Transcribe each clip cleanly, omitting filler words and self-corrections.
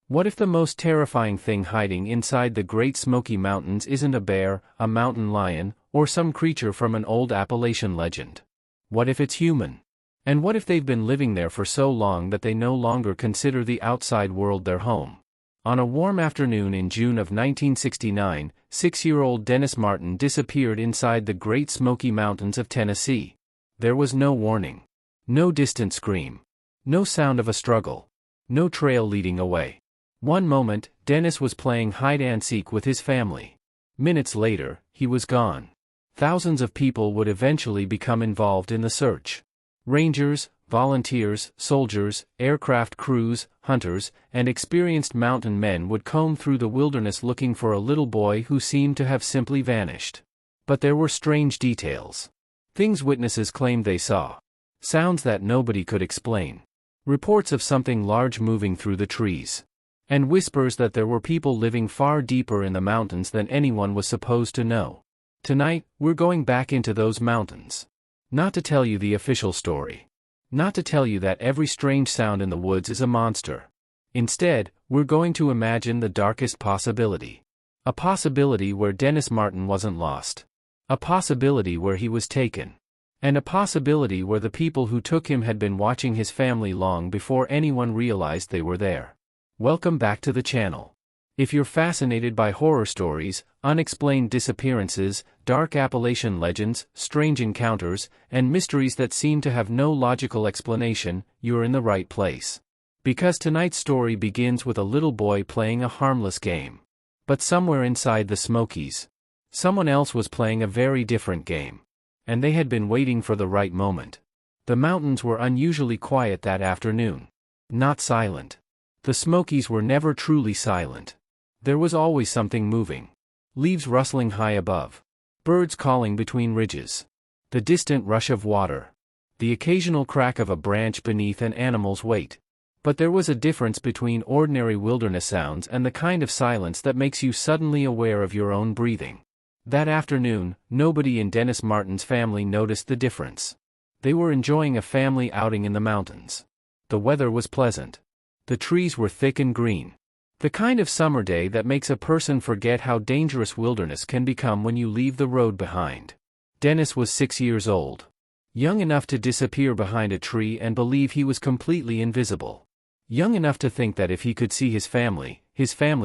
What if the most terrifying thing hiding inside the Great Smoky Mountains isn't a bear, a mountain lion, or some creature from an old Appalachian legend? What if it's human? And what if they've been living there for so long that they no longer consider the outside world their home? On a warm afternoon in June of 1969, 6-year-old Dennis Martin disappeared inside the Great Smoky Mountains of Tennessee. There was no warning. No distant scream. No sound of a struggle. No trail leading away. One moment, Dennis was playing hide-and-seek with his family. Minutes later, he was gone. Thousands of people would eventually become involved in the search. Rangers, volunteers, soldiers, aircraft crews, hunters, and experienced mountain men would comb through the wilderness looking for a little boy who seemed to have simply vanished. But there were strange details. Things witnesses claimed they saw. Sounds that nobody could explain. Reports of something large moving through the trees. And whispers that there were people living far deeper in the mountains than anyone was supposed to know. Tonight, we're going back into those mountains. Not to tell you the official story. Not to tell you that every strange sound in the woods is a monster. Instead, we're going to imagine the darkest possibility. A possibility where Dennis Martin wasn't lost. A possibility where he was taken. And a possibility where the people who took him had been watching his family long before anyone realized they were there. Welcome back to the channel. If you're fascinated by horror stories, unexplained disappearances, dark Appalachian legends, strange encounters, and mysteries that seem to have no logical explanation, you're in the right place. Because tonight's story begins with a little boy playing a harmless game. But somewhere inside the Smokies, someone else was playing a very different game. And they had been waiting for the right moment. The mountains were unusually quiet that afternoon. Not silent. The Smokies were never truly silent. There was always something moving. Leaves rustling high above. Birds calling between ridges. The distant rush of water. The occasional crack of a branch beneath an animal's weight. But there was a difference between ordinary wilderness sounds and the kind of silence that makes you suddenly aware of your own breathing. That afternoon, nobody in Dennis Martin's family noticed the difference. They were enjoying a family outing in the mountains. The weather was pleasant. The trees were thick and green. The kind of summer day that makes a person forget how dangerous wilderness can become when you leave the road behind. Dennis was 6 years old. Young enough to disappear behind a tree and believe he was completely invisible. Young enough to think that if he could see his family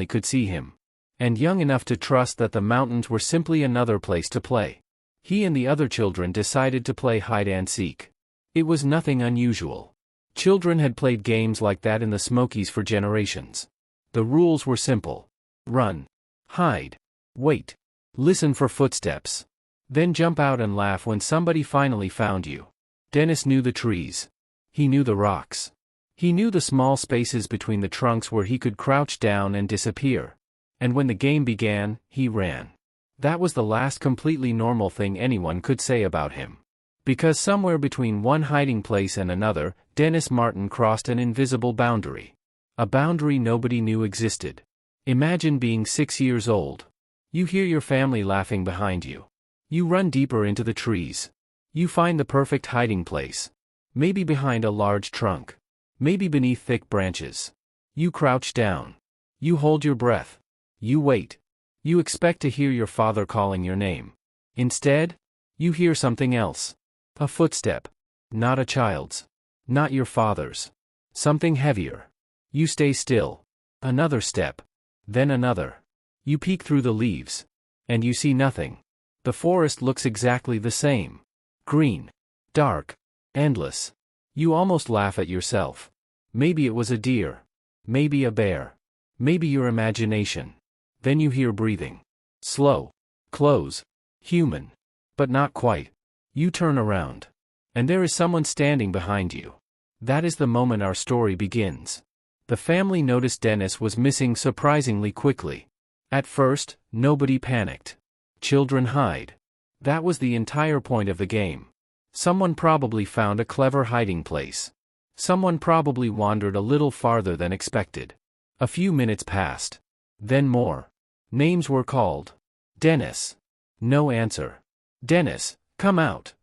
could see him. And young enough to trust that the mountains were simply another place to play. He and the other children decided to play hide-and-seek. It was nothing unusual. Children had played games like that in the Smokies for generations. The rules were simple. Run. Hide. Wait. Listen for footsteps. Then jump out and laugh when somebody finally found you. Dennis knew the trees. He knew the rocks. He knew the small spaces between the trunks where he could crouch down and disappear. And when the game began, he ran. That was the last completely normal thing anyone could say about him. Because somewhere between one hiding place and another, Dennis Martin crossed an invisible boundary. A boundary nobody knew existed. Imagine being 6 years old. You hear your family laughing behind you. You run deeper into the trees. You find the perfect hiding place. Maybe behind a large trunk. Maybe beneath thick branches. You crouch down. You hold your breath. You wait. You expect to hear your father calling your name. Instead, you hear something else. A footstep. Not a child's. Not your father's. Something heavier. You stay still. Another step. Then another. You peek through the leaves. And you see nothing. The forest looks exactly the same. Green. Dark. Endless. You almost laugh at yourself. Maybe it was a deer. Maybe a bear. Maybe your imagination. Then you hear breathing. Slow. Close. Human. But not quite. You turn around. And there is someone standing behind you. That is the moment our story begins. The family noticed Dennis was missing surprisingly quickly. At first, nobody panicked. Children hide. That was the entire point of the game. Someone probably found a clever hiding place. Someone probably wandered a little farther than expected. A few minutes passed. Then more. Names were called. Dennis. No answer. Dennis, come out.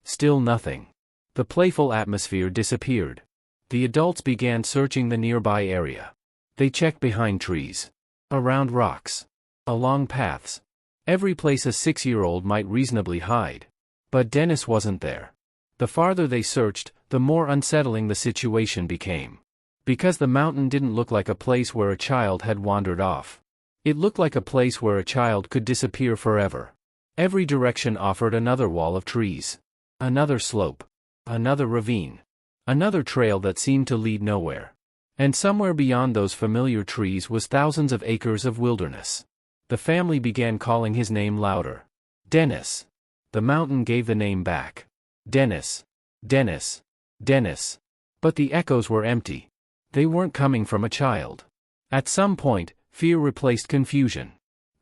Still nothing. The playful atmosphere disappeared. The adults began searching the nearby area. They checked behind trees, around rocks, along paths, every place a 6-year-old might reasonably hide. But Dennis wasn't there. The farther they searched, the more unsettling the situation became. Because the mountain didn't look like a place where a child had wandered off. It looked like a place where a child could disappear forever. Every direction offered another wall of trees, another slope, another ravine, another trail that seemed to lead nowhere. And somewhere beyond those familiar trees was thousands of acres of wilderness. The family began calling his name louder. Dennis. The mountain gave the name back. Dennis. Dennis. Dennis. But the echoes were empty. They weren't coming from a child. At some point, fear replaced confusion.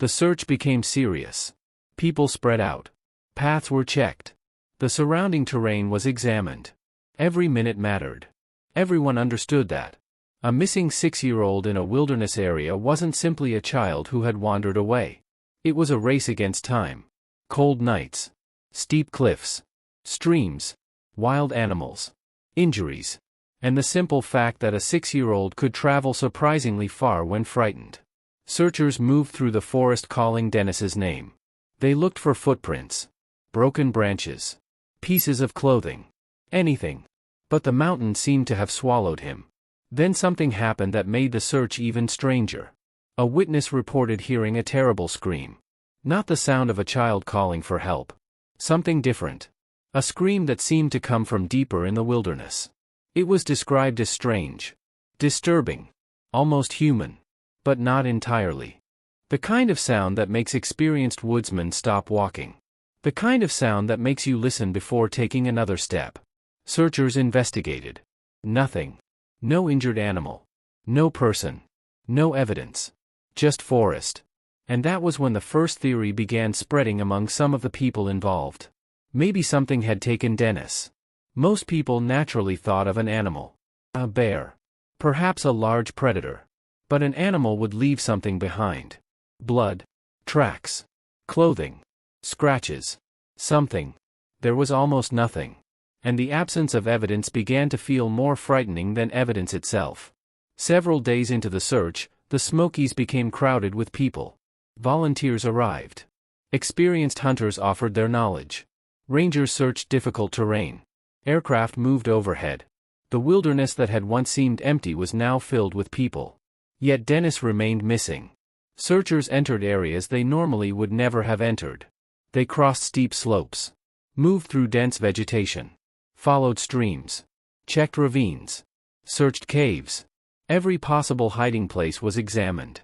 The search became serious. People spread out. Paths were checked. The surrounding terrain was examined. Every minute mattered. Everyone understood that. A missing 6-year-old in a wilderness area wasn't simply a child who had wandered away. It was a race against time. Cold nights. Steep cliffs. Streams. Wild animals. Injuries. And the simple fact that a 6-year-old could travel surprisingly far when frightened. Searchers moved through the forest calling Dennis's name. They looked for footprints. Broken branches. Pieces of clothing. Anything. But the mountain seemed to have swallowed him. Then something happened that made the search even stranger. A witness reported hearing a terrible scream. Not the sound of a child calling for help. Something different. A scream that seemed to come from deeper in the wilderness. It was described as strange. Disturbing. Almost human. But not entirely. The kind of sound that makes experienced woodsmen stop walking. The kind of sound that makes you listen before taking another step. Searchers investigated. Nothing. No injured animal. No person. No evidence. Just forest. And that was when the first theory began spreading among some of the people involved. Maybe something had taken Dennis. Most people naturally thought of an animal. A bear. Perhaps a large predator. But an animal would leave something behind. Blood. Tracks. Clothing. Scratches. Something. There was almost nothing. And the absence of evidence began to feel more frightening than evidence itself. Several days into the search, the Smokies became crowded with people. Volunteers arrived. Experienced hunters offered their knowledge. Rangers searched difficult terrain. Aircraft moved overhead. The wilderness that had once seemed empty was now filled with people. Yet Dennis remained missing. Searchers entered areas they normally would never have entered. They crossed steep slopes. Moved through dense vegetation. Followed streams. Checked ravines. Searched caves. Every possible hiding place was examined.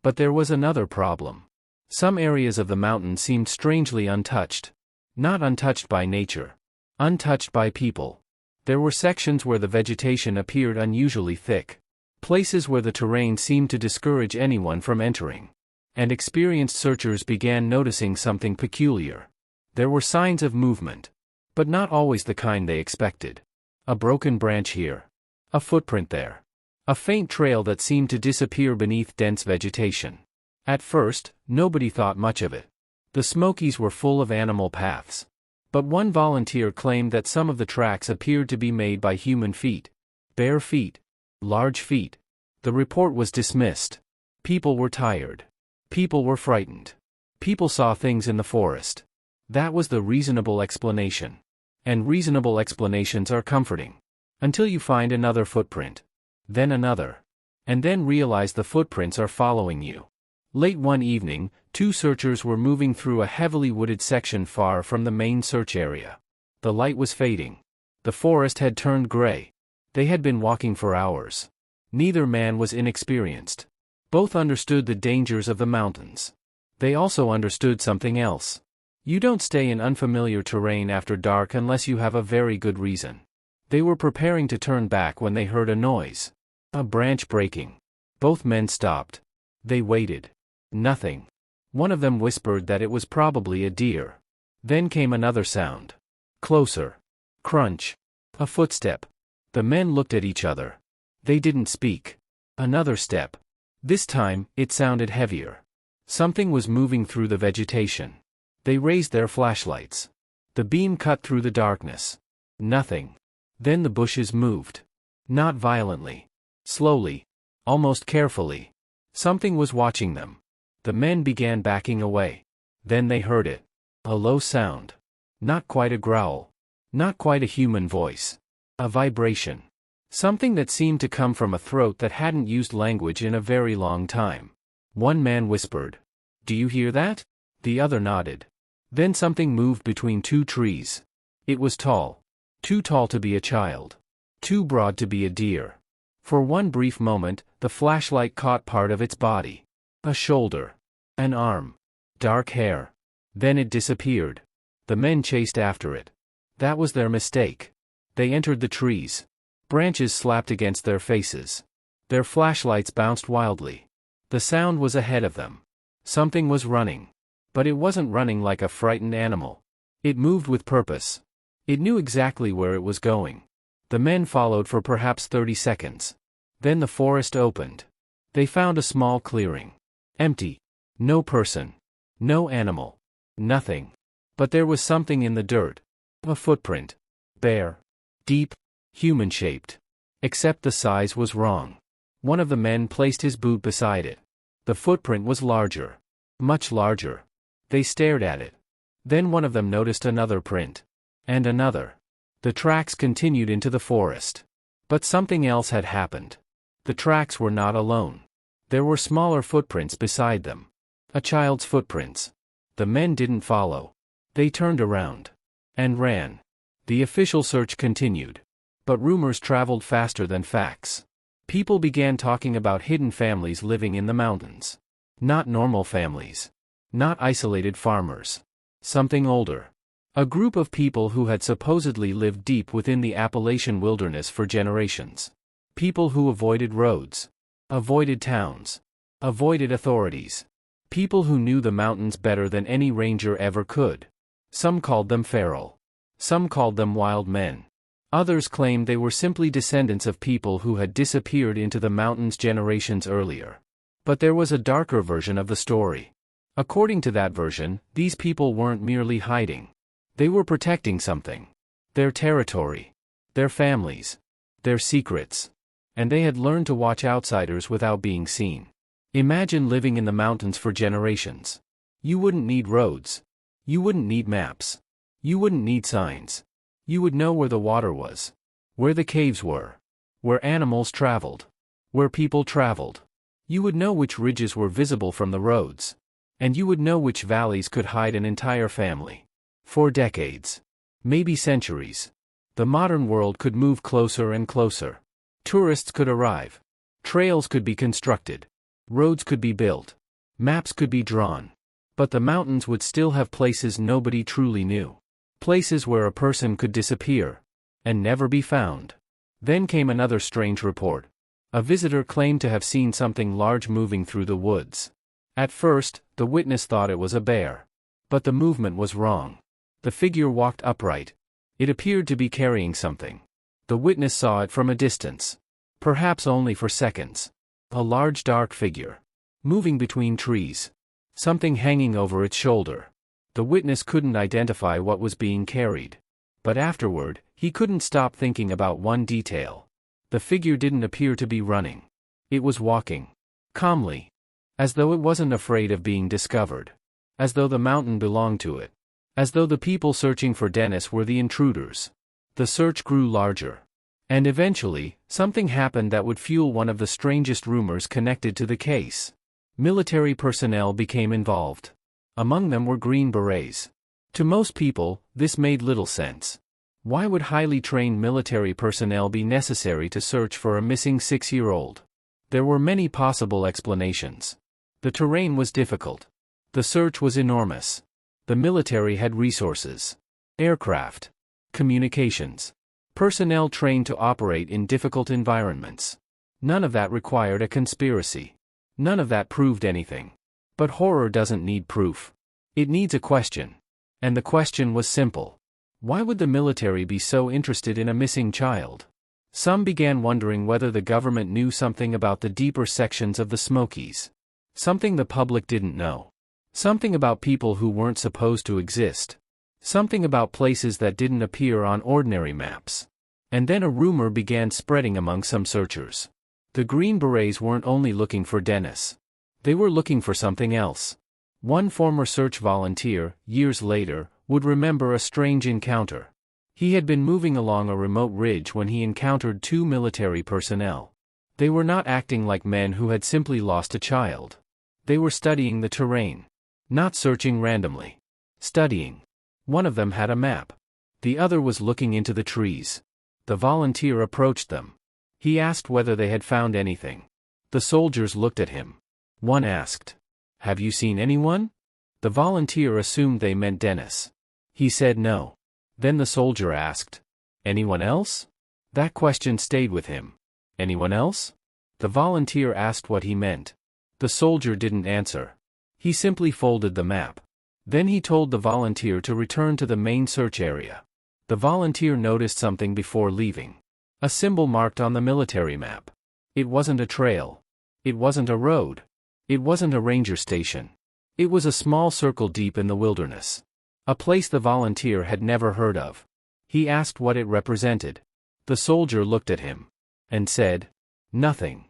But there was another problem. Some areas of the mountain seemed strangely untouched. Not untouched by nature. Untouched by people. There were sections where the vegetation appeared unusually thick. Places where the terrain seemed to discourage anyone from entering. And experienced searchers began noticing something peculiar. There were signs of movement. But not always the kind they expected. A broken branch here. A footprint there. A faint trail that seemed to disappear beneath dense vegetation. At first, nobody thought much of it. The Smokies were full of animal paths. But one volunteer claimed that some of the tracks appeared to be made by human feet. Bare feet. Large feet. The report was dismissed. People were tired. People were frightened. People saw things in the forest. That was the reasonable explanation. And reasonable explanations are comforting. Until you find another footprint. Then another. And then realize the footprints are following you. Late one evening, two searchers were moving through a heavily wooded section far from the main search area. The light was fading. The forest had turned gray. They had been walking for hours. Neither man was inexperienced. Both understood the dangers of the mountains. They also understood something else. You don't stay in unfamiliar terrain after dark unless you have a very good reason. They were preparing to turn back when they heard a noise. A branch breaking. Both men stopped. They waited. Nothing. One of them whispered that it was probably a deer. Then came another sound. Closer. Crunch. A footstep. The men looked at each other. They didn't speak. Another step. This time, it sounded heavier. Something was moving through the vegetation. They raised their flashlights. The beam cut through the darkness. Nothing. Then the bushes moved. Not violently. Slowly. almost carefully. Something was watching them. The men began backing away. Then they heard it. A low sound. Not quite a growl. Not quite a human voice. A vibration. Something that seemed to come from a throat that hadn't used language in a very long time. One man whispered, "Do you hear that?" The other nodded. Then something moved between two trees. It was tall. Too tall to be a child. Too broad to be a deer. For one brief moment, the flashlight caught part of its body. A shoulder. An arm. Dark hair. Then it disappeared. The men chased after it. That was their mistake. They entered the trees. Branches slapped against their faces. Their flashlights bounced wildly. The sound was ahead of them. Something was running. But it wasn't running like a frightened animal. It moved with purpose. It knew exactly where it was going. The men followed for perhaps 30 seconds. Then the forest opened. They found a small clearing. Empty. No person. No animal. Nothing. But there was something in the dirt. A footprint. Bare. Deep. Human-shaped. Except the size was wrong. One of the men placed his boot beside it. The footprint was larger. Much larger. They stared at it. Then one of them noticed another print. And another. The tracks continued into the forest. But something else had happened. The tracks were not alone. There were smaller footprints beside them. A child's footprints. The men didn't follow. They turned around. And ran. The official search continued. But rumors traveled faster than facts. People began talking about hidden families living in the mountains. Not normal families. Not isolated farmers. Something older. A group of people who had supposedly lived deep within the Appalachian wilderness for generations. People who avoided roads. Avoided towns. Avoided authorities. People who knew the mountains better than any ranger ever could. Some called them feral. Some called them wild men. Others claimed they were simply descendants of people who had disappeared into the mountains generations earlier. But there was a darker version of the story. According to that version, these people weren't merely hiding. They were protecting something. Their territory. Their families. Their secrets. And they had learned to watch outsiders without being seen. Imagine living in the mountains for generations. You wouldn't need roads. You wouldn't need maps. You wouldn't need signs. You would know where the water was. Where the caves were. Where animals traveled. Where people traveled. You would know which ridges were visible from the roads. And you would know which valleys could hide an entire family. For decades. Maybe centuries. The modern world could move closer and closer. Tourists could arrive. Trails could be constructed. Roads could be built. Maps could be drawn. But the mountains would still have places nobody truly knew. Places where a person could disappear. And never be found. Then came another strange report. A visitor claimed to have seen something large moving through the woods. At first, the witness thought it was a bear. But the movement was wrong. The figure walked upright. It appeared to be carrying something. The witness saw it from a distance. Perhaps only for seconds. A large dark figure. Moving between trees. Something hanging over its shoulder. The witness couldn't identify what was being carried. But afterward, he couldn't stop thinking about one detail. The figure didn't appear to be running. It was walking. Calmly. As though it wasn't afraid of being discovered. As though the mountain belonged to it. As though the people searching for Dennis were the intruders. The search grew larger. And eventually, something happened that would fuel one of the strangest rumors connected to the case. Military personnel became involved. Among them were Green Berets. To most people, this made little sense. Why would highly trained military personnel be necessary to search for a missing 6-year-old? There were many possible explanations. The terrain was difficult. The search was enormous. The military had resources. Aircraft. Communications. Personnel trained to operate in difficult environments. None of that required a conspiracy. None of that proved anything. But horror doesn't need proof. It needs a question. And the question was simple. Why would the military be so interested in a missing child? Some began wondering whether the government knew something about the deeper sections of the Smokies. Something the public didn't know. Something about people who weren't supposed to exist. Something about places that didn't appear on ordinary maps. And then a rumor began spreading among some searchers. The Green Berets weren't only looking for Dennis. They were looking for something else. One former search volunteer, years later, would remember a strange encounter. He had been moving along a remote ridge when he encountered two military personnel. They were not acting like men who had simply lost a child. They were studying the terrain. Not searching randomly. Studying. One of them had a map. The other was looking into the trees. The volunteer approached them. He asked whether they had found anything. The soldiers looked at him. One asked, "Have you seen anyone?" The volunteer assumed they meant Dennis. He said no. Then the soldier asked, "Anyone else?" That question stayed with him. "Anyone else?" The volunteer asked what he meant. The soldier didn't answer. He simply folded the map. Then he told the volunteer to return to the main search area. The volunteer noticed something before leaving. A symbol marked on the military map. It wasn't a trail. It wasn't a road. It wasn't a ranger station. It was a small circle deep in the wilderness. A place the volunteer had never heard of. He asked what it represented. The soldier looked at him and said, "Nothing."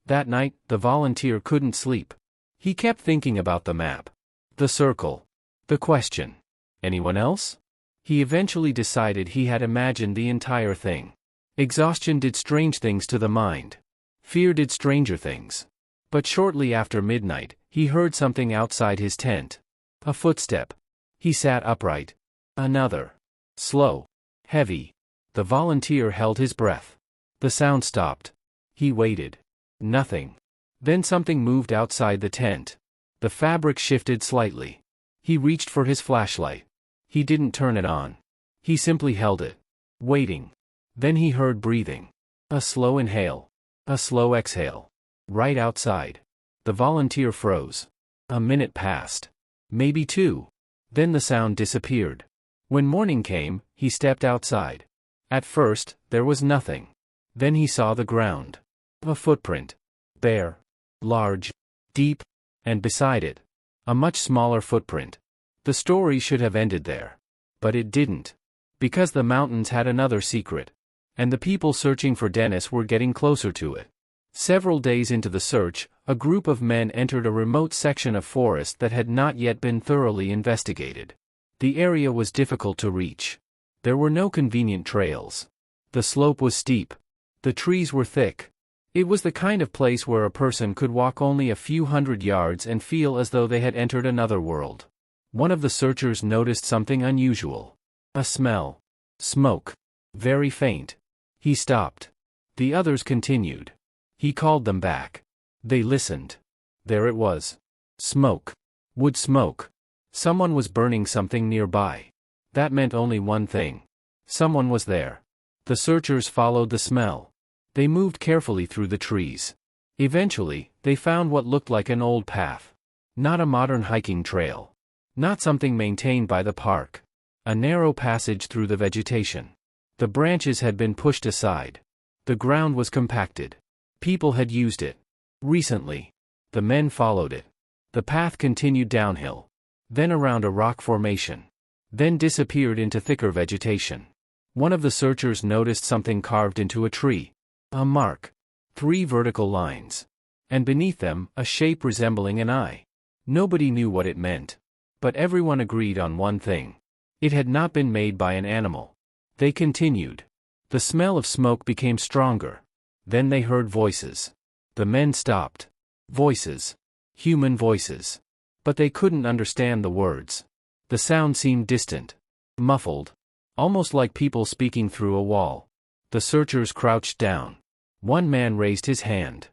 That night, the volunteer couldn't sleep. He kept thinking about the map, the circle, the question, "Anyone else?" He eventually decided he had imagined the entire thing. Exhaustion did strange things to the mind. Fear did stranger things. But shortly after midnight, he heard something outside his tent. A footstep. He sat upright. Another. Slow. Heavy. The volunteer held his breath. The sound stopped. He waited. Nothing. Then something moved outside the tent. The fabric shifted slightly. He reached for his flashlight. He didn't turn it on. He simply held it. Waiting. Then he heard breathing. A slow inhale. A slow exhale. Right outside. The volunteer froze. A minute passed. Maybe two. Then the sound disappeared. When morning came, he stepped outside. At first, there was nothing. Then he saw the ground. A footprint. Bare. Large. Deep. And beside it, a much smaller footprint. The story should have ended there. But it didn't. Because the mountains had another secret. And the people searching for Dennis were getting closer to it. Several days into the search, a group of men entered a remote section of forest that had not yet been thoroughly investigated. The area was difficult to reach. There were no convenient trails. The slope was steep. The trees were thick. It was the kind of place where a person could walk only a few hundred yards and feel as though they had entered another world. One of the searchers noticed something unusual. A smell. Smoke. Very faint. He stopped. The others continued. He called them back. They listened. There it was. Smoke. Wood smoke. Someone was burning something nearby. That meant only one thing. Someone was there. The searchers followed the smell. They moved carefully through the trees. Eventually, they found what looked like an old path. Not a modern hiking trail. Not something maintained by the park. A narrow passage through the vegetation. The branches had been pushed aside. The ground was compacted. People had used it. Recently. The men followed it. The path continued downhill. Then around a rock formation. Then disappeared into thicker vegetation. One of the searchers noticed something carved into a tree. A mark. 3 vertical lines. And beneath them, a shape resembling an eye. Nobody knew what it meant. But everyone agreed on one thing. It had not been made by an animal. They continued. The smell of smoke became stronger. Then they heard voices. The men stopped. Voices. Human voices. But they couldn't understand the words. The sound seemed distant. Muffled. Almost like people speaking through a wall. The searchers crouched down. One man raised his hand.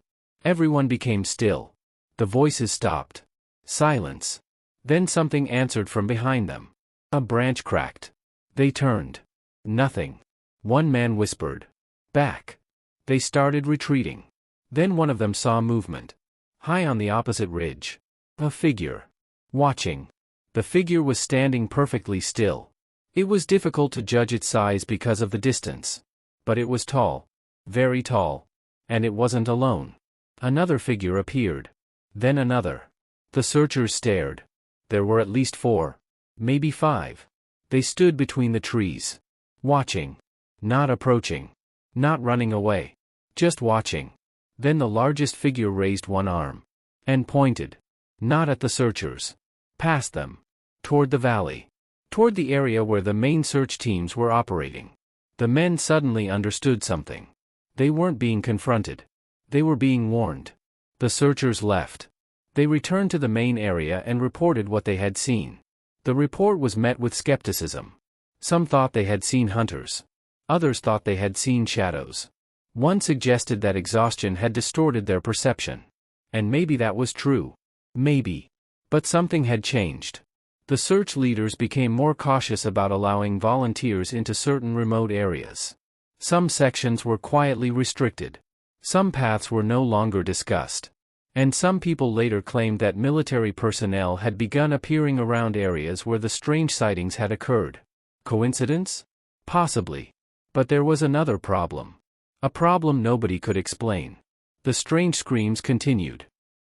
Everyone became still. The voices stopped. Silence. Then something answered from behind them. A branch cracked. They turned. Nothing. One man whispered. "Back." They started retreating. Then one of them saw movement. High on the opposite ridge. A figure. Watching. The figure was standing perfectly still. It was difficult to judge its size because of the distance. But it was tall. Very tall. And it wasn't alone. Another figure appeared. Then another. The searchers stared. There were at least 4. Maybe 5. They stood between the trees. Watching. Not approaching. Not running away. Just watching. Then the largest figure raised one arm and pointed, not at the searchers, past them, toward the valley, toward the area where the main search teams were operating. The men suddenly understood something. They weren't being confronted. They were being warned. The searchers left. They returned to the main area and reported what they had seen. The report was met with skepticism. Some thought they had seen hunters. Others thought they had seen shadows. One suggested that exhaustion had distorted their perception. And maybe that was true. Maybe. But something had changed. The search leaders became more cautious about allowing volunteers into certain remote areas. Some sections were quietly restricted. Some paths were no longer discussed. And some people later claimed that military personnel had begun appearing around areas where the strange sightings had occurred. Coincidence? Possibly. But there was another problem. A problem nobody could explain. The strange screams continued.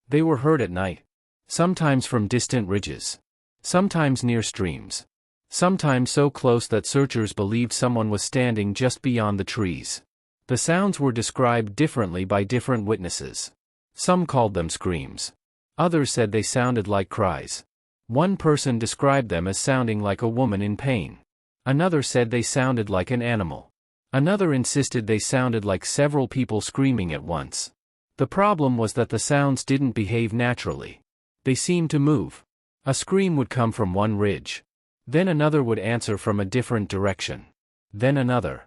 They were heard at night. Sometimes from distant ridges. Sometimes near streams. Sometimes so close that searchers believed someone was standing just beyond the trees. The sounds were described differently by different witnesses. Some called them screams. Others said they sounded like cries. One person described them as sounding like a woman in pain. Another said they sounded like an animal. Another insisted they sounded like several people screaming at once. The problem was that the sounds didn't behave naturally. They seemed to move. A scream would come from one ridge. Then another would answer from a different direction. Then another.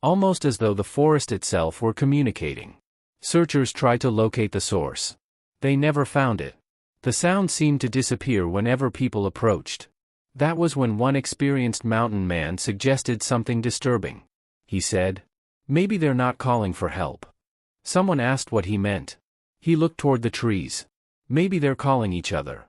Almost as though the forest itself were communicating. Searchers tried to locate the source. They never found it. The sound seemed to disappear whenever people approached. That was when one experienced mountain man suggested something disturbing. He said, "Maybe they're not calling for help." Someone asked what he meant. He looked toward the trees. "Maybe they're calling each other."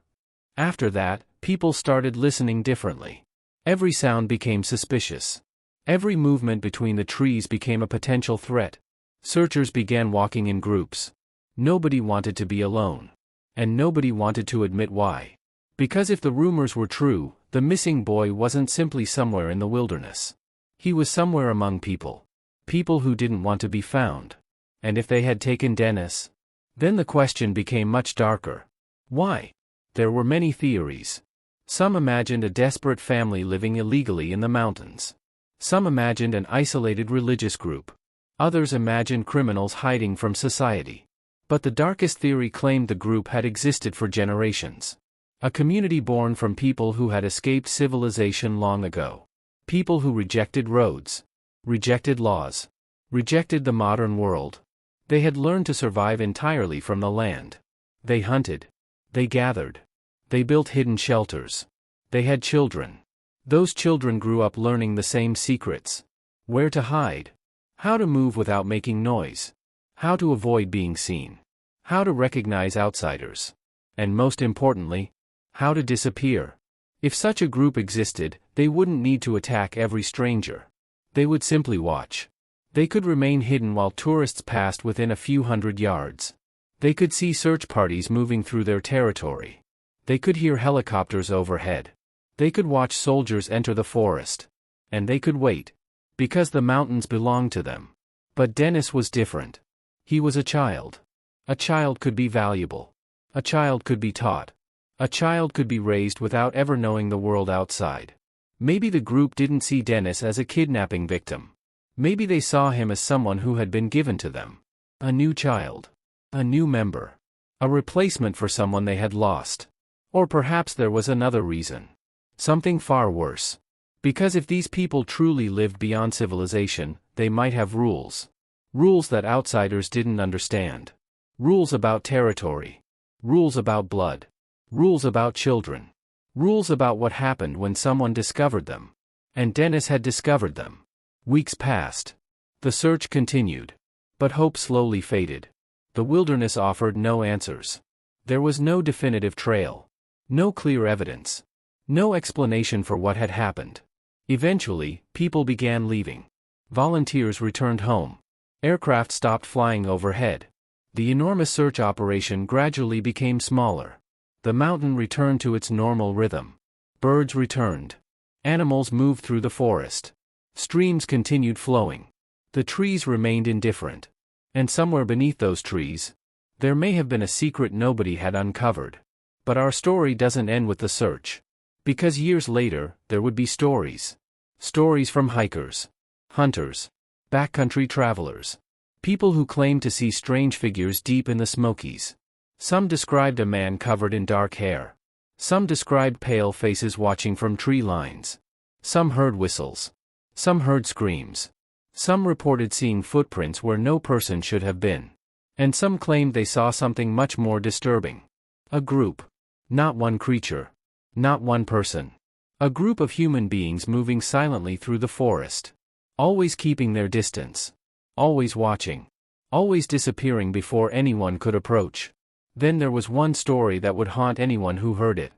After that, people started listening differently. Every sound became suspicious. Every movement between the trees became a potential threat. Searchers began walking in groups. Nobody wanted to be alone. And nobody wanted to admit why. Because if the rumors were true, the missing boy wasn't simply somewhere in the wilderness. He was somewhere among people. People who didn't want to be found. And if they had taken Dennis? Then the question became much darker. Why? There were many theories. Some imagined a desperate family living illegally in the mountains. Some imagined an isolated religious group. Others imagined criminals hiding from society. But the darkest theory claimed the group had existed for generations. A community born from people who had escaped civilization long ago. People who rejected roads. Rejected laws. Rejected the modern world. They had learned to survive entirely from the land. They hunted. They gathered. They built hidden shelters. They had children. Those children grew up learning the same secrets. Where to hide. How to move without making noise. How to avoid being seen. How to recognize outsiders. And most importantly, how to disappear. If such a group existed, they wouldn't need to attack every stranger. They would simply watch. They could remain hidden while tourists passed within a few hundred yards. They could see search parties moving through their territory. They could hear helicopters overhead. They could watch soldiers enter the forest. And they could wait. Because the mountains belonged to them. But Dennis was different. He was a child. A child could be valuable. A child could be taught. A child could be raised without ever knowing the world outside. Maybe the group didn't see Dennis as a kidnapping victim. Maybe they saw him as someone who had been given to them. A new child. A new member. A replacement for someone they had lost. Or perhaps there was another reason. Something far worse. Because if these people truly lived beyond civilization, they might have rules. Rules that outsiders didn't understand. Rules about territory. Rules about blood. Rules about children. Rules about what happened when someone discovered them. And Dennis had discovered them. Weeks passed. The search continued. But hope slowly faded. The wilderness offered no answers. There was no definitive trail. No clear evidence. No explanation for what had happened. Eventually, people began leaving. Volunteers returned home. Aircraft stopped flying overhead. The enormous search operation gradually became smaller. The mountain returned to its normal rhythm. Birds returned. Animals moved through the forest. Streams continued flowing. The trees remained indifferent. And somewhere beneath those trees, there may have been a secret nobody had uncovered. But our story doesn't end with the search. Because years later, there would be stories. Stories from hikers, hunters, backcountry travelers, people who claimed to see strange figures deep in the Smokies. Some described a man covered in dark hair. Some described pale faces watching from tree lines. Some heard whistles. Some heard screams. Some reported seeing footprints where no person should have been. And some claimed they saw something much more disturbing. A group. Not one creature. Not one person. A group of human beings moving silently through the forest. Always keeping their distance. Always watching. Always disappearing before anyone could approach. Then there was one story that would haunt anyone who heard it.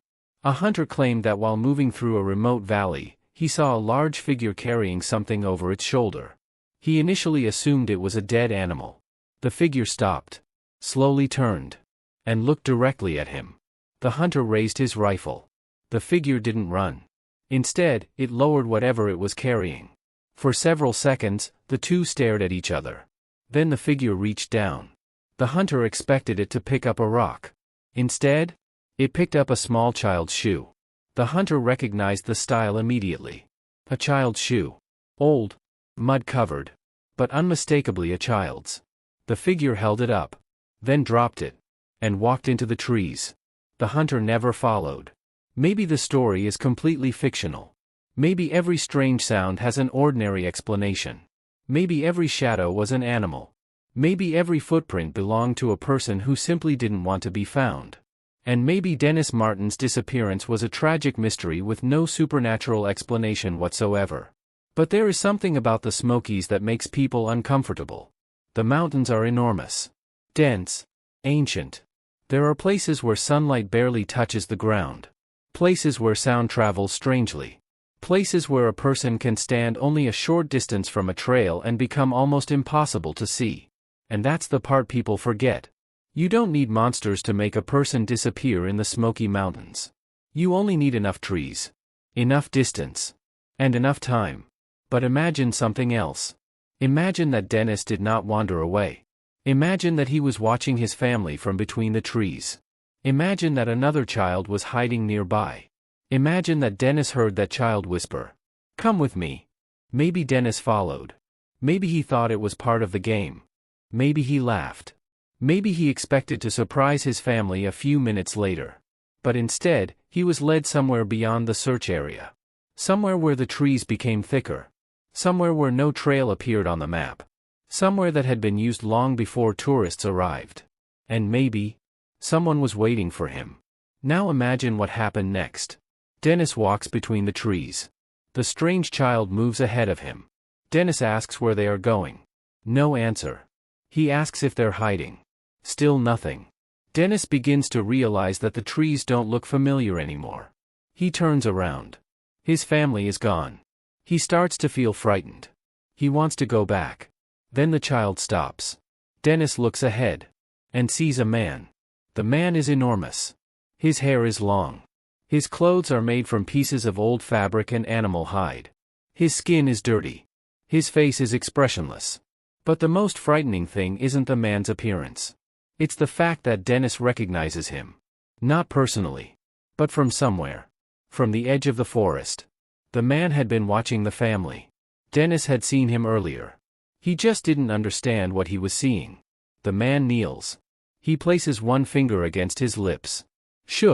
A hunter claimed that while moving through a remote valley, he saw a large figure carrying something over its shoulder. He initially assumed it was a dead animal. The figure stopped, slowly turned, and looked directly at him. The hunter raised his rifle. The figure didn't run. Instead, it lowered whatever it was carrying. For several seconds, the two stared at each other. Then the figure reached down. The hunter expected it to pick up a rock. Instead, it picked up a small child's shoe. The hunter recognized the style immediately. A child's shoe. Old, mud-covered, but unmistakably a child's. The figure held it up, then dropped it, and walked into the trees. The hunter never followed. Maybe the story is completely fictional. Maybe every strange sound has an ordinary explanation. Maybe every shadow was an animal. Maybe every footprint belonged to a person who simply didn't want to be found. And maybe Dennis Martin's disappearance was a tragic mystery with no supernatural explanation whatsoever. But there is something about the Smokies that makes people uncomfortable. The mountains are enormous, dense, ancient. There are places where sunlight barely touches the ground. Places where sound travels strangely. Places where a person can stand only a short distance from a trail and become almost impossible to see. And that's the part people forget. You don't need monsters to make a person disappear in the Smoky Mountains. You only need enough trees, enough distance, and enough time. But imagine something else. Imagine that Dennis did not wander away. Imagine that he was watching his family from between the trees. Imagine that another child was hiding nearby. Imagine that Dennis heard that child whisper, "Come with me." Maybe Dennis followed. Maybe he thought it was part of the game. Maybe he laughed. Maybe he expected to surprise his family a few minutes later. But instead, he was led somewhere beyond the search area. Somewhere where the trees became thicker. Somewhere where no trail appeared on the map. Somewhere that had been used long before tourists arrived. And maybe, someone was waiting for him. Now imagine what happened next. Dennis walks between the trees. The strange child moves ahead of him. Dennis asks where they are going. No answer. He asks if they're hiding. Still nothing. Dennis begins to realize that the trees don't look familiar anymore. He turns around. His family is gone. He starts to feel frightened. He wants to go back. Then the child stops. Dennis looks ahead and sees a man. The man is enormous. His hair is long. His clothes are made from pieces of old fabric and animal hide. His skin is dirty. His face is expressionless. But the most frightening thing isn't the man's appearance. It's the fact that Dennis recognizes him. Not personally, but from somewhere. From the edge of the forest. The man had been watching the family. Dennis had seen him earlier. He just didn't understand what he was seeing. The man kneels. He places one finger against his lips. Shh!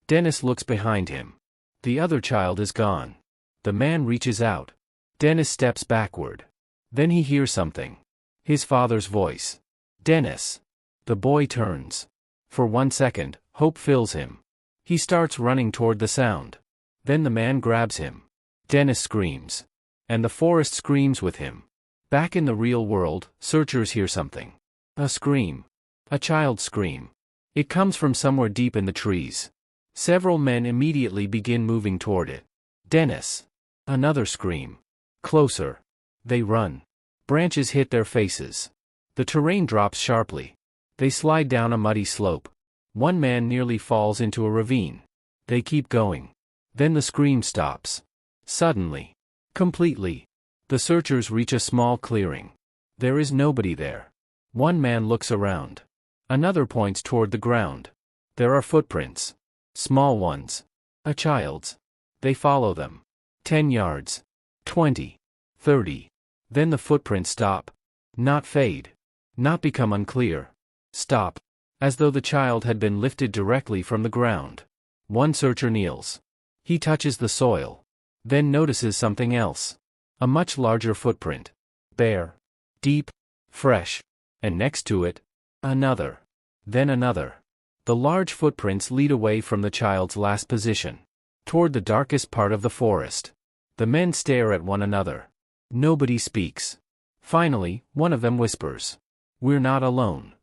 Dennis looks behind him. The other child is gone. The man reaches out. Dennis steps backward. Then he hears something. His father's voice. Dennis. The boy turns. For 1 second, hope fills him. He starts running toward the sound. Then the man grabs him. Dennis screams. And the forest screams with him. Back in the real world, searchers hear something. A scream. A child's scream. It comes from somewhere deep in the trees. Several men immediately begin moving toward it. Dennis. Another scream. Closer. They run. Branches hit their faces. The terrain drops sharply. They slide down a muddy slope. One man nearly falls into a ravine. They keep going. Then the scream stops. Suddenly. Completely. The searchers reach a small clearing. There is nobody there. One man looks around. Another points toward the ground. There are footprints. Small ones. A child's. They follow them. 10 yards. 20. 30. Then the footprints stop. Not fade. Not become unclear. Stop. As though the child had been lifted directly from the ground. One searcher kneels. He touches the soil. Then notices something else. A much larger footprint. Bare. Deep. Fresh. And next to it, another. Then another. The large footprints lead away from the child's last position. Toward the darkest part of the forest. The men stare at one another. Nobody speaks. Finally, one of them whispers. "We're not alone."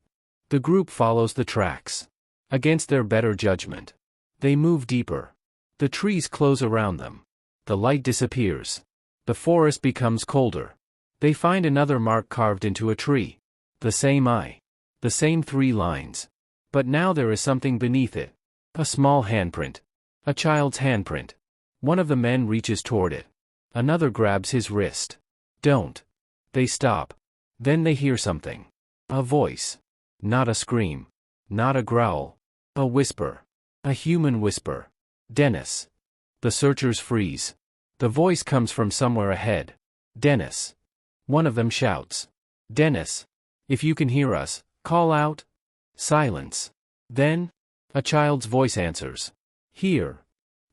The group follows the tracks. Against their better judgment. They move deeper. The trees close around them. The light disappears. The forest becomes colder. They find another mark carved into a tree. The same eye. The same 3 lines. But now there is something beneath it. A small handprint. A child's handprint. One of the men reaches toward it. Another grabs his wrist. "Don't." They stop. Then they hear something. A voice. Not a scream. Not a growl. A whisper. A human whisper. "Dennis." The searchers freeze. The voice comes from somewhere ahead. "Dennis." One of them shouts. "Dennis. If you can hear us, call out." Silence. Then, a child's voice answers. "Here."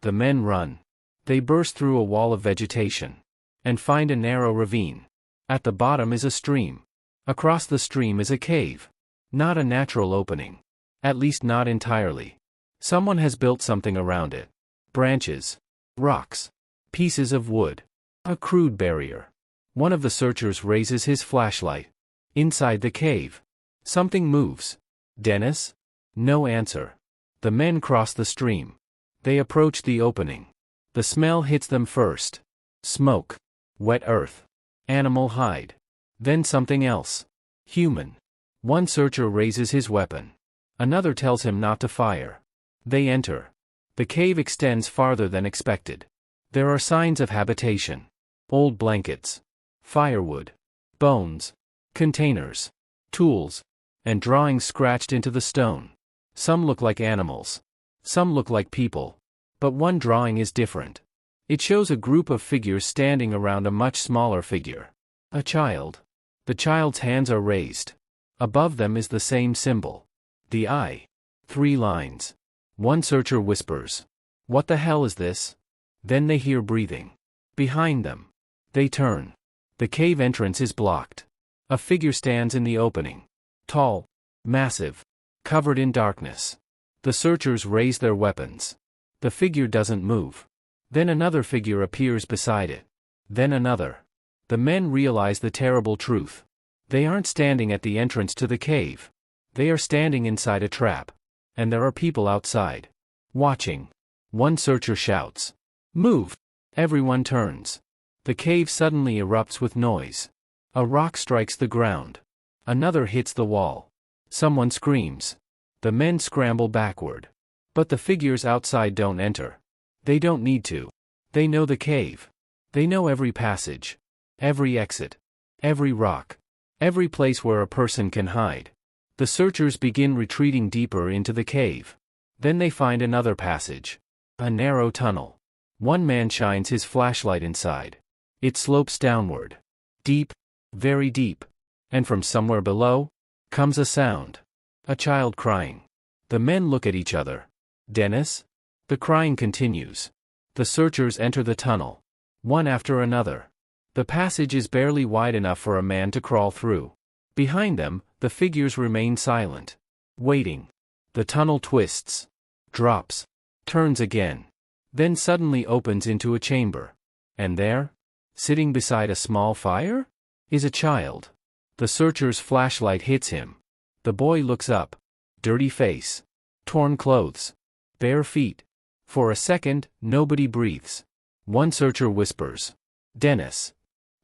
The men run. They burst through a wall of vegetation. And find a narrow ravine. At the bottom is a stream. Across the stream is a cave. Not a natural opening. At least not entirely. Someone has built something around it. Branches. Rocks. Pieces of wood. A crude barrier. One of the searchers raises his flashlight. Inside the cave. Something moves. "Dennis?" No answer. The men cross the stream. They approach the opening. The smell hits them first. Smoke. Wet earth. Animal hide. Then something else. Human. One searcher raises his weapon. Another tells him not to fire. They enter. The cave extends farther than expected. There are signs of habitation. Old blankets. Firewood. Bones. Containers. Tools. And drawings scratched into the stone. Some look like animals. Some look like people. But one drawing is different. It shows a group of figures standing around a much smaller figure. A child. The child's hands are raised. Above them is the same symbol. The eye. 3 lines. One searcher whispers. "What the hell is this?" Then they hear breathing. Behind them. They turn. The cave entrance is blocked. A figure stands in the opening. Tall. Massive. Covered in darkness. The searchers raise their weapons. The figure doesn't move. Then another figure appears beside it. Then another. The men realize the terrible truth. They aren't standing at the entrance to the cave. They are standing inside a trap. And there are people outside. Watching. One searcher shouts. "Move!" Everyone turns. The cave suddenly erupts with noise. A rock strikes the ground. Another hits the wall. Someone screams. The men scramble backward. But the figures outside don't enter. They don't need to. They know the cave. They know every passage. Every exit. Every rock. Every place where a person can hide. The searchers begin retreating deeper into the cave. Then they find another passage. A narrow tunnel. One man shines his flashlight inside. It slopes downward. Deep. Very deep. And from somewhere below, comes a sound. A child crying. The men look at each other. "Dennis?" The crying continues. The searchers enter the tunnel. One after another. The passage is barely wide enough for a man to crawl through. Behind them, the figures remain silent. Waiting. The tunnel twists. Drops. Turns again. Then suddenly opens into a chamber. And there, sitting beside a small fire, is a child. The searcher's flashlight hits him. The boy looks up. Dirty face. Torn clothes. Bare feet. For a second, nobody breathes. One searcher whispers. "Dennis."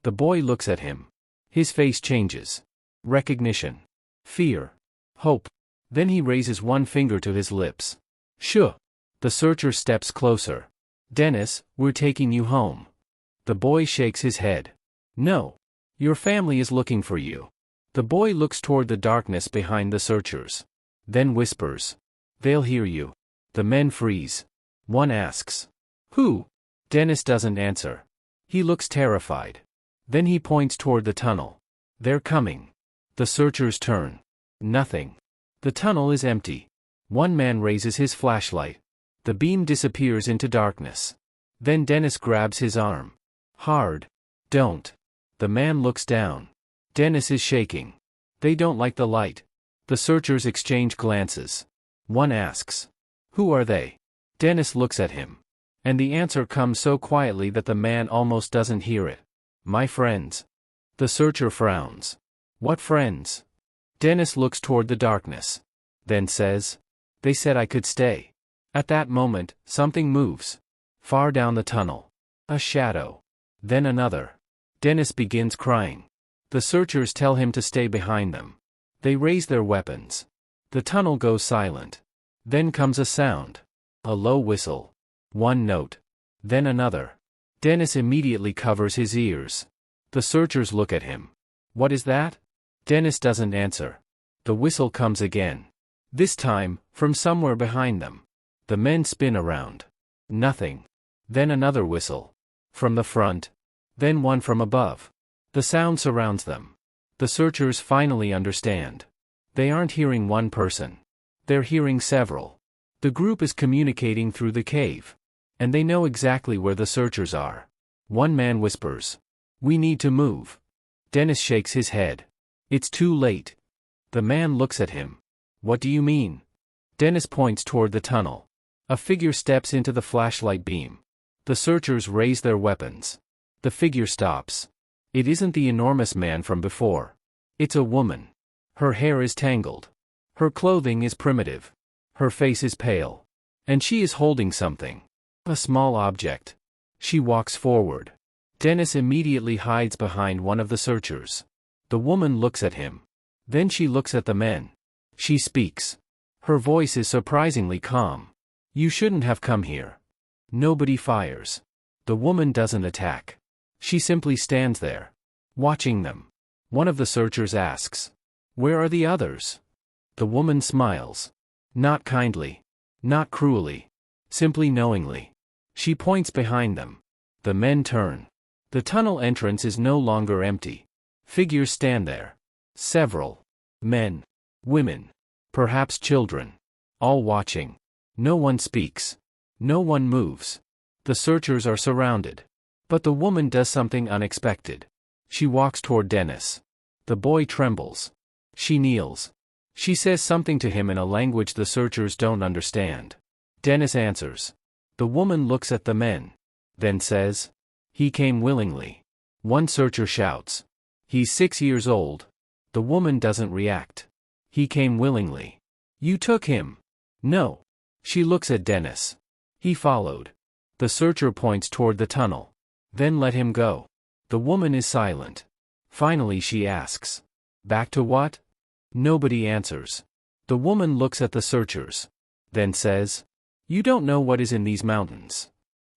The boy looks at him. His face changes. Recognition. Fear. Hope. Then he raises one finger to his lips. "Shh." The searcher steps closer. "Dennis, we're taking you home." The boy shakes his head. "No. Your family is looking for you." The boy looks toward the darkness behind the searchers. Then whispers. "They'll hear you." The men freeze. One asks. "Who?" Dennis doesn't answer. He looks terrified. Then he points toward the tunnel. "They're coming." The searchers turn. Nothing. The tunnel is empty. One man raises his flashlight. The beam disappears into darkness. Then Dennis grabs his arm. Hard. "Don't." The man looks down. Dennis is shaking. They don't like the light. The searchers exchange glances. One asks. "Who are they?" Dennis looks at him. And the answer comes so quietly that the man almost doesn't hear it. "My friends." The searcher frowns. "What friends?" Dennis looks toward the darkness. Then says. "They said I could stay." At that moment, something moves. Far down the tunnel. A shadow. Then another. Dennis begins crying. The searchers tell him to stay behind them. They raise their weapons. The tunnel goes silent. Then comes a sound. A low whistle. One note. Then another. Dennis immediately covers his ears. The searchers look at him. "What is that?" Dennis doesn't answer. The whistle comes again. This time, from somewhere behind them. The men spin around. Nothing. Then another whistle. From the front. Then one from above. The sound surrounds them. The searchers finally understand. They aren't hearing one person. They're hearing several. The group is communicating through the cave. And they know exactly where the searchers are. One man whispers. "We need to move." Dennis shakes his head. "It's too late." The man looks at him. "What do you mean?" Dennis points toward the tunnel. A figure steps into the flashlight beam. The searchers raise their weapons. The figure stops. It isn't the enormous man from before. It's a woman. Her hair is tangled. Her clothing is primitive. Her face is pale. And she is holding something. A small object. She walks forward. Dennis immediately hides behind one of the searchers. The woman looks at him. Then she looks at the men. She speaks. Her voice is surprisingly calm. "You shouldn't have come here." Nobody fires. The woman doesn't attack. She simply stands there, watching them. One of the searchers asks, "Where are the others?" The woman smiles. Not kindly. Not cruelly. Simply knowingly. She points behind them. The men turn. The tunnel entrance is no longer empty. Figures stand there. Several. Men. Women. Perhaps children. All watching. No one speaks. No one moves. The searchers are surrounded. But the woman does something unexpected. She walks toward Dennis. The boy trembles. She kneels. She says something to him in a language the searchers don't understand. Dennis answers. The woman looks at the men. Then says, "He came willingly." One searcher shouts. "He's 6 years old." The woman doesn't react. "He came willingly." "You took him." "No." She looks at Dennis. "He followed." The searcher points toward the tunnel. "Then let him go." The woman is silent. Finally she asks, "Back to what?" Nobody answers. The woman looks at the searchers. Then says, "You don't know what is in these mountains."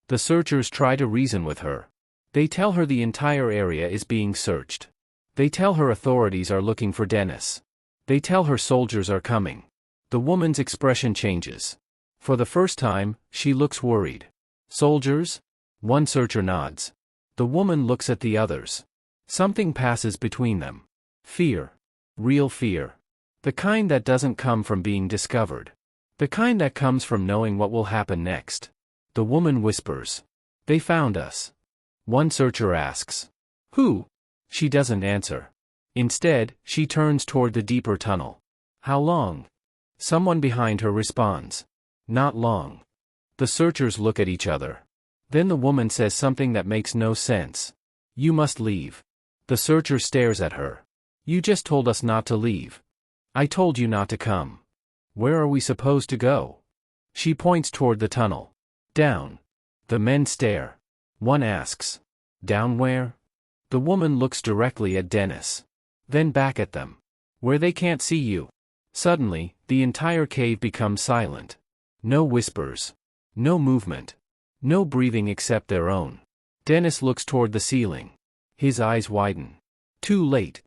The searchers try to reason with her. They tell her the entire area is being searched. They tell her authorities are looking for Dennis. They tell her soldiers are coming. The woman's expression changes. For the first time, she looks worried. "Soldiers?" One searcher nods. The woman looks at the others. Something passes between them. Fear. Real fear. The kind that doesn't come from being discovered. The kind that comes from knowing what will happen next. The woman whispers. "They found us." One searcher asks. "Who?" She doesn't answer. Instead, she turns toward the deeper tunnel. "How long?" Someone behind her responds. "Not long." The searchers look at each other. Then the woman says something that makes no sense. "You must leave." The searcher stares at her. "You just told us not to leave." "I told you not to come." "Where are we supposed to go?" She points toward the tunnel. "Down." The men stare. One asks, "Down where?" The woman looks directly at Dennis. Then back at them. "Where they can't see you." Suddenly, the entire cave becomes silent. No whispers. No movement. No breathing except their own. Dennis looks toward the ceiling. His eyes widen. Too late.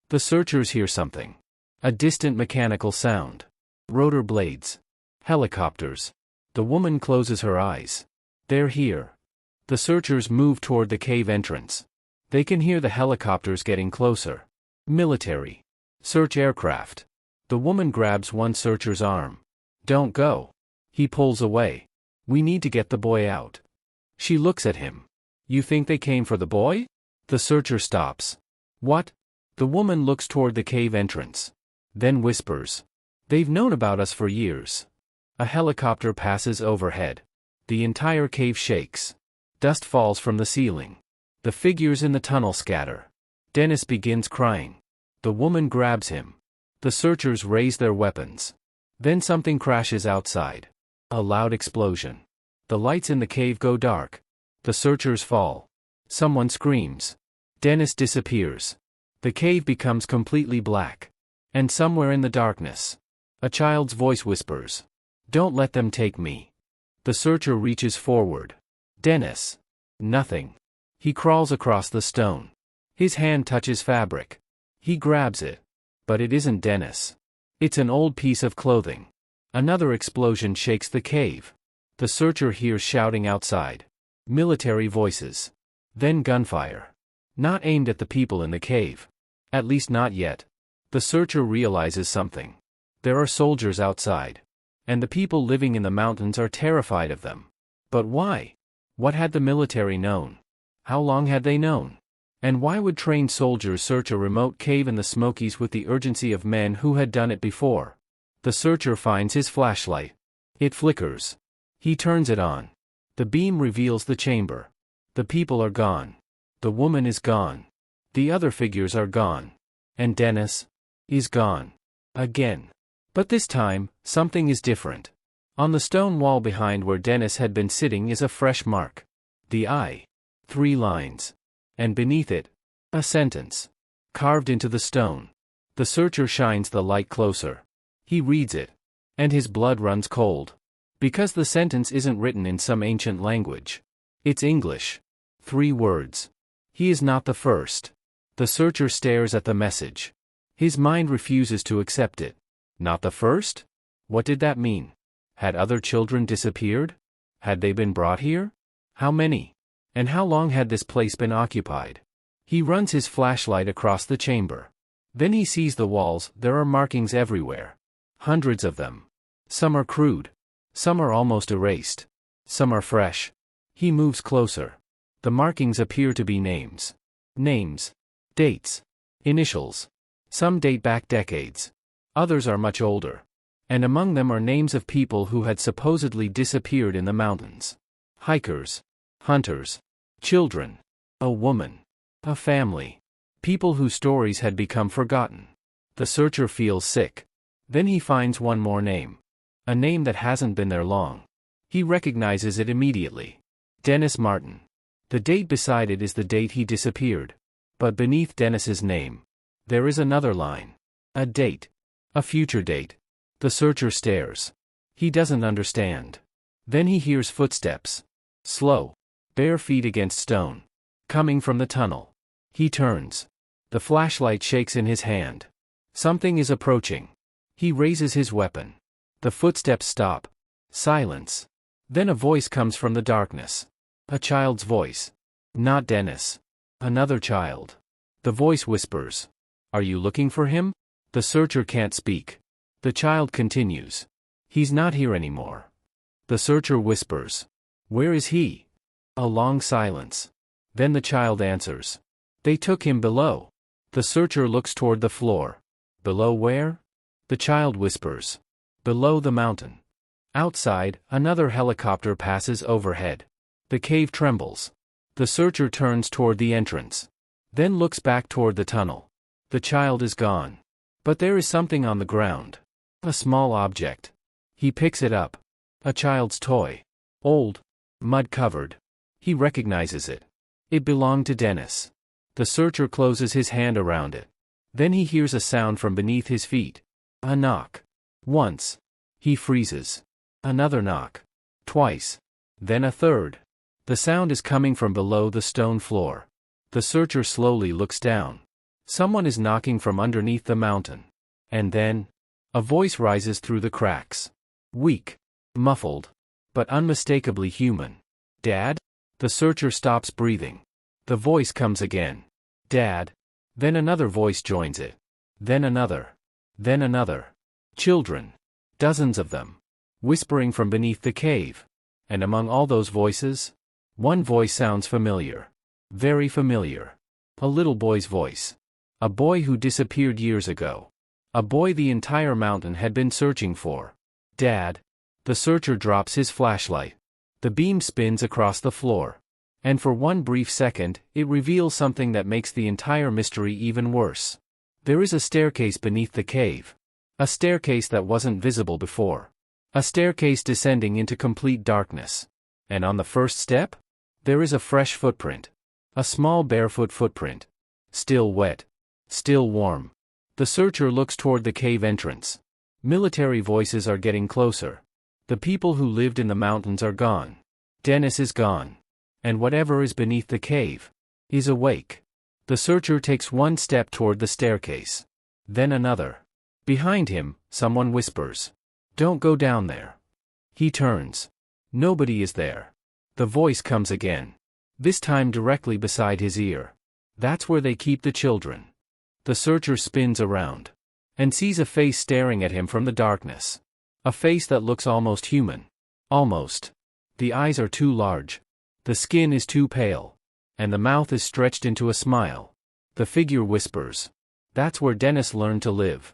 The searchers hear something. A distant mechanical sound. Rotor blades. Helicopters. The woman closes her eyes. They're here. The searchers move toward the cave entrance. They can hear the helicopters getting closer. Military. Search aircraft. The woman grabs one searcher's arm. Don't go. He pulls away. We need to get the boy out. She looks at him. You think they came for the boy? The searcher stops. What? The woman looks toward the cave entrance. Then whispers. They've known about us for years. A helicopter passes overhead. The entire cave shakes. Dust falls from the ceiling. The figures in the tunnel scatter. Dennis begins crying. The woman grabs him. The searchers raise their weapons. Then something crashes outside. A loud explosion. The lights in the cave go dark. The searchers fall. Someone screams. Dennis disappears. The cave becomes completely black. And somewhere in the darkness, a child's voice whispers. Don't let them take me. The searcher reaches forward. Dennis. Nothing. He crawls across the stone. His hand touches fabric. He grabs it. But it isn't Dennis. It's an old piece of clothing. Another explosion shakes the cave. The searcher hears shouting outside. Military voices. Then gunfire. Not aimed at the people in the cave. At least not yet. The searcher realizes something. There are soldiers outside. And the people living in the mountains are terrified of them. But why? What had the military known? How long had they known? And why would trained soldiers search a remote cave in the Smokies with the urgency of men who had done it before? The searcher finds his flashlight. It flickers. He turns it on. The beam reveals the chamber. The people are gone. The woman is gone. The other figures are gone. And Dennis is gone. Again. But this time, something is different. On the stone wall behind where Dennis had been sitting is a fresh mark. The eye. 3 lines. And beneath it, a sentence. Carved into the stone. The searcher shines the light closer. He reads it. And his blood runs cold. Because the sentence isn't written in some ancient language. It's English. 3 words. He is not the first. The searcher stares at the message. His mind refuses to accept it. Not the first? What did that mean? Had other children disappeared? Had they been brought here? How many? And how long had this place been occupied? He runs his flashlight across the chamber. Then he sees the walls. There are markings everywhere. Hundreds of them. Some are crude. Some are almost erased. Some are fresh. He moves closer. The markings appear to be names. Names. Dates. Initials. Some date back decades. Others are much older. And among them are names of people who had supposedly disappeared in the mountains. Hikers. Hunters. Children. A woman. A family. People whose stories had become forgotten. The searcher feels sick. Then he finds one more name. A name that hasn't been there long. He recognizes it immediately. Dennis Martin. The date beside it is the date he disappeared. But beneath Dennis's name, there is another line. A date. A future date. The searcher stares. He doesn't understand. Then he hears footsteps. Slow. Bare feet against stone. Coming from the tunnel. He turns. The flashlight shakes in his hand. Something is approaching. He raises his weapon. The footsteps stop. Silence. Then a voice comes from the darkness. A child's voice. Not Dennis. Another child. The voice whispers. Are you looking for him? The searcher can't speak. The child continues. He's not here anymore. The searcher whispers. Where is he? A long silence. Then the child answers. They took him below. The searcher looks toward the floor. Below where? The child whispers. Below the mountain. Outside, another helicopter passes overhead. The cave trembles. The searcher turns toward the entrance. Then looks back toward the tunnel. The child is gone. But there is something on the ground. A small object. He picks it up. A child's toy. Old. Mud-covered. He recognizes it. It belonged to Dennis. The searcher closes his hand around it. Then he hears a sound from beneath his feet. A knock. Once. He freezes. Another knock. Twice. Then a third. The sound is coming from below the stone floor. The searcher slowly looks down. Someone is knocking from underneath the mountain. And then, a voice rises through the cracks. Weak, muffled, but unmistakably human. Dad? The searcher stops breathing. The voice comes again. Dad. Then another voice joins it. Then another. Then another. Children. Dozens of them. Whispering from beneath the cave. And among all those voices, one voice sounds familiar. Very familiar. A little boy's voice. A boy who disappeared years ago. A boy the entire mountain had been searching for. Dad. The searcher drops his flashlight. The beam spins across the floor. And for one brief second, it reveals something that makes the entire mystery even worse. There is a staircase beneath the cave. A staircase that wasn't visible before. A staircase descending into complete darkness. And on the first step? There is a fresh footprint. A small barefoot footprint. Still wet. Still warm. The searcher looks toward the cave entrance. Military voices are getting closer. The people who lived in the mountains are gone. Dennis is gone. And whatever is beneath the cave is awake. The searcher takes one step toward the staircase. Then another. Behind him, someone whispers, "Don't go down there." He turns. Nobody is there. The voice comes again. This time directly beside his ear. That's where they keep the children. The searcher spins around. And sees a face staring at him from the darkness. A face that looks almost human. Almost. The eyes are too large. The skin is too pale. And the mouth is stretched into a smile. The figure whispers. That's where Dennis learned to live.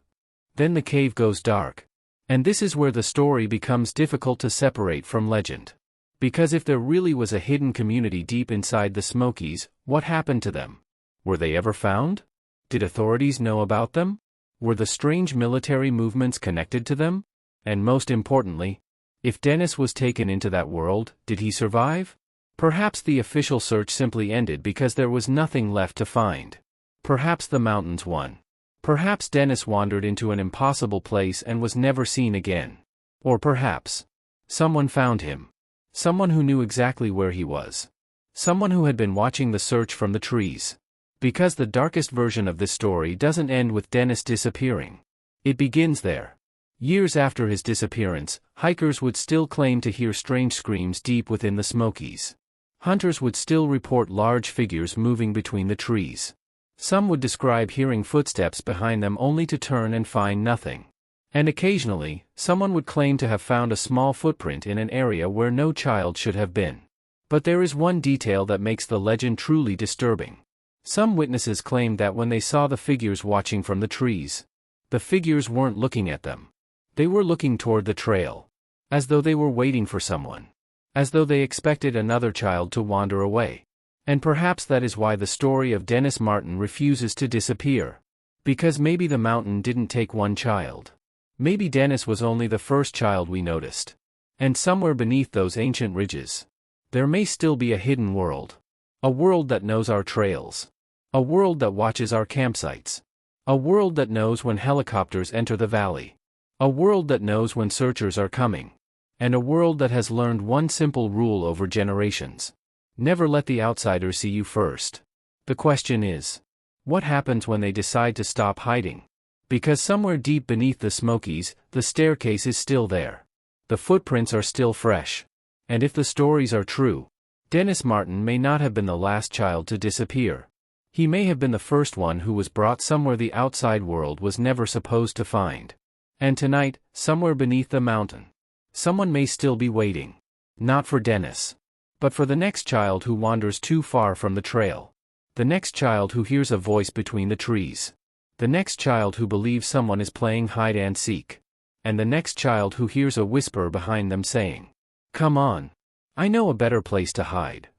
Then the cave goes dark. And this is where the story becomes difficult to separate from legend. Because if there really was a hidden community deep inside the Smokies, what happened to them? Were they ever found? Did authorities know about them? Were the strange military movements connected to them? And most importantly, if Dennis was taken into that world, did he survive? Perhaps the official search simply ended because there was nothing left to find. Perhaps the mountains won. Perhaps Dennis wandered into an impossible place and was never seen again. Or perhaps someone found him. Someone who knew exactly where he was. Someone who had been watching the search from the trees. Because the darkest version of this story doesn't end with Dennis disappearing. It begins there. Years after his disappearance, hikers would still claim to hear strange screams deep within the Smokies. Hunters would still report large figures moving between the trees. Some would describe hearing footsteps behind them only to turn and find nothing. And occasionally, someone would claim to have found a small footprint in an area where no child should have been. But there is one detail that makes the legend truly disturbing. Some witnesses claimed that when they saw the figures watching from the trees, the figures weren't looking at them. They were looking toward the trail. As though they were waiting for someone. As though they expected another child to wander away. And perhaps that is why the story of Dennis Martin refuses to disappear. Because maybe the mountain didn't take one child. Maybe Dennis was only the first child we noticed. And somewhere beneath those ancient ridges, there may still be a hidden world. A world that knows our trails. A world that watches our campsites. A world that knows when helicopters enter the valley. A world that knows when searchers are coming. And a world that has learned one simple rule over generations. Never let the outsider see you first. The question is, what happens when they decide to stop hiding? Because somewhere deep beneath the Smokies, the staircase is still there. The footprints are still fresh. And if the stories are true, Dennis Martin may not have been the last child to disappear. He may have been the first one who was brought somewhere the outside world was never supposed to find. And tonight, somewhere beneath the mountain, someone may still be waiting. Not for Dennis. But for the next child who wanders too far from the trail. The next child who hears a voice between the trees. The next child who believes someone is playing hide and seek. And the next child who hears a whisper behind them saying, "Come on. I know a better place to hide."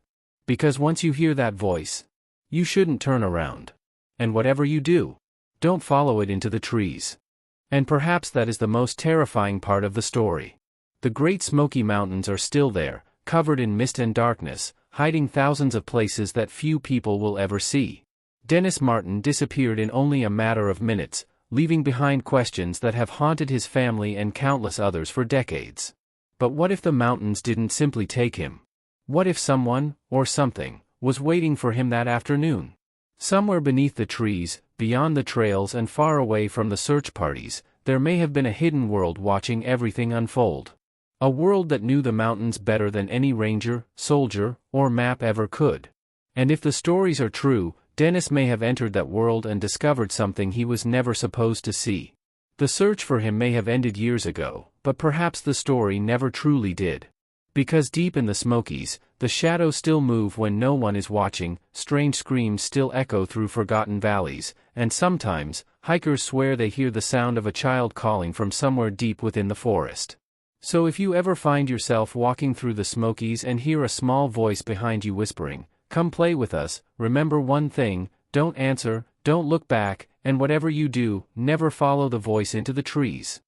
Because once you hear that voice, you shouldn't turn around. And whatever you do, don't follow it into the trees. And perhaps that is the most terrifying part of the story. The Great Smoky Mountains are still there, covered in mist and darkness, hiding thousands of places that few people will ever see. Dennis Martin disappeared in only a matter of minutes, leaving behind questions that have haunted his family and countless others for decades. But what if the mountains didn't simply take him? What if someone, or something, was waiting for him that afternoon? Somewhere beneath the trees, beyond the trails and far away from the search parties, there may have been a hidden world watching everything unfold. A world that knew the mountains better than any ranger, soldier, or map ever could. And if the stories are true, Dennis may have entered that world and discovered something he was never supposed to see. The search for him may have ended years ago, but perhaps the story never truly did. Because deep in the Smokies, the shadows still move when no one is watching, strange screams still echo through forgotten valleys, and sometimes, hikers swear they hear the sound of a child calling from somewhere deep within the forest. So if you ever find yourself walking through the Smokies and hear a small voice behind you whispering, "Come play with us," remember one thing: don't answer, don't look back, and whatever you do, never follow the voice into the trees.